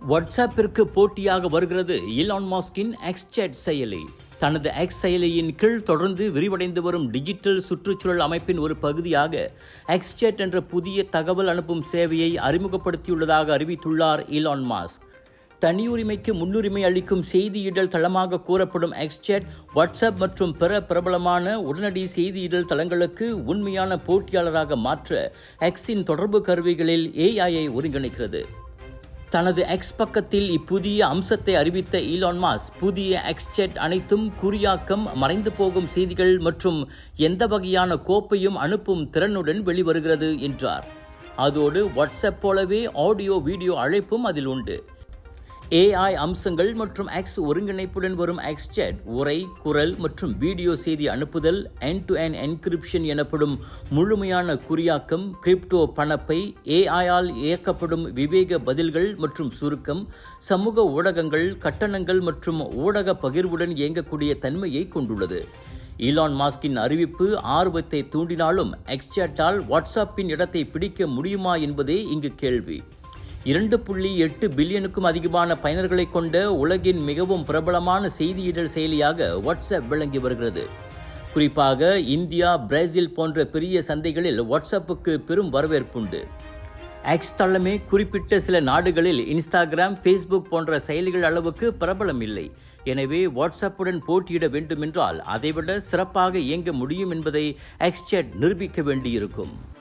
வாட்ஸ்அப்பிற்கு போட்டியாக வருகிறது ஈலான் மாஸ்கின் எக்ஸ்சேட் செயலி. தனது எக்ஸ் செயலியின் கீழ் தொடர்ந்து விரிவடைந்து வரும் டிஜிட்டல் சுற்றுச்சூழல் அமைப்பின் ஒரு பகுதியாக எக்ஸ்சேட் என்ற புதிய தகவல் அனுப்பும் சேவையை அறிமுகப்படுத்தியுள்ளதாக அறிவித்துள்ளார் ஈலான் மாஸ்க். தனியுரிமைக்கு முன்னுரிமை அளிக்கும் செய்தியிடல் தளமாக கூறப்படும் எக்ஸ்சேட் வாட்ஸ்அப் மற்றும் பிற பிரபலமான உடனடி செய்தியிடல் தளங்களுக்கு உண்மையான போட்டியாளராக மாற்ற எக்ஸின் தொடர்பு கருவிகளில் ஏஐயை ஒருங்கிணைக்கிறது. தனது எக்ஸ் பக்கத்தில் இப்புதிய அம்சத்தை அறிவித்த ஈலான் மாஸ்க், புதிய எக்ஸ்சேட் அனைத்தும் குறியாக்கம், மறைந்து போகும் செய்திகள் மற்றும் எந்த வகையான கோப்பையும் அனுப்பும் திறனுடன் வெளிவருகிறது என்றார். அதோடு வாட்ஸ்அப் போலவே ஆடியோ வீடியோ அழைப்பும் அதில் உண்டு. ஏஐ அம்சங்கள் மற்றும் எக்ஸ் ஒருங்கிணைப்புடன் வரும் எக்ஸ்சேட் உரை, குரல் மற்றும் வீடியோ செய்தி அனுப்புதல், எண்ட்-டு-எண்ட் என்கிரிப்ஷன் எனப்படும் முழுமையான குறியாக்கம், கிரிப்டோ பணப்பை, ஏஐயால் இயக்கப்படும் விவேக பதில்கள் மற்றும் சுருக்கம், சமூக ஊடகங்கள், கட்டணங்கள் மற்றும் ஊடக பகிர்வுடன் இயங்கக்கூடிய தன்மையை கொண்டுள்ளது. ஈலான் மாஸ்கின் அறிவிப்பு ஆர்வத்தை தூண்டினாலும் எக்ஸ்சேட்டால் வாட்ஸ்அப்பின் இடத்தை பிடிக்க முடியுமா என்பதே இங்கு கேள்வி. 2.8 பில்லியனுக்கும் அதிகமான பயனர்களை கொண்ட உலகின் மிகவும் பிரபலமான செய்தியிடல் செயலியாக வாட்ஸ்அப் விளங்கி வருகிறது. குறிப்பாக இந்தியா, பிரேசில் போன்ற பெரிய சந்தைகளில் வாட்ஸ்அப்புக்கு பெரும் வரவேற்புண்டு. எக்ஸ் தளமே குறிப்பிட்ட சில நாடுகளில் இன்ஸ்டாகிராம், ஃபேஸ்புக் போன்ற செயலிகள் அளவுக்கு பிரபலம் இல்லை. எனவே வாட்ஸ்அப்புடன் போட்டியிட வேண்டுமென்றால் அதைவிட சிறப்பாக இயங்க முடியும் என்பதை எக்ஸ்சேட் நிரூபிக்க வேண்டியிருக்கும்.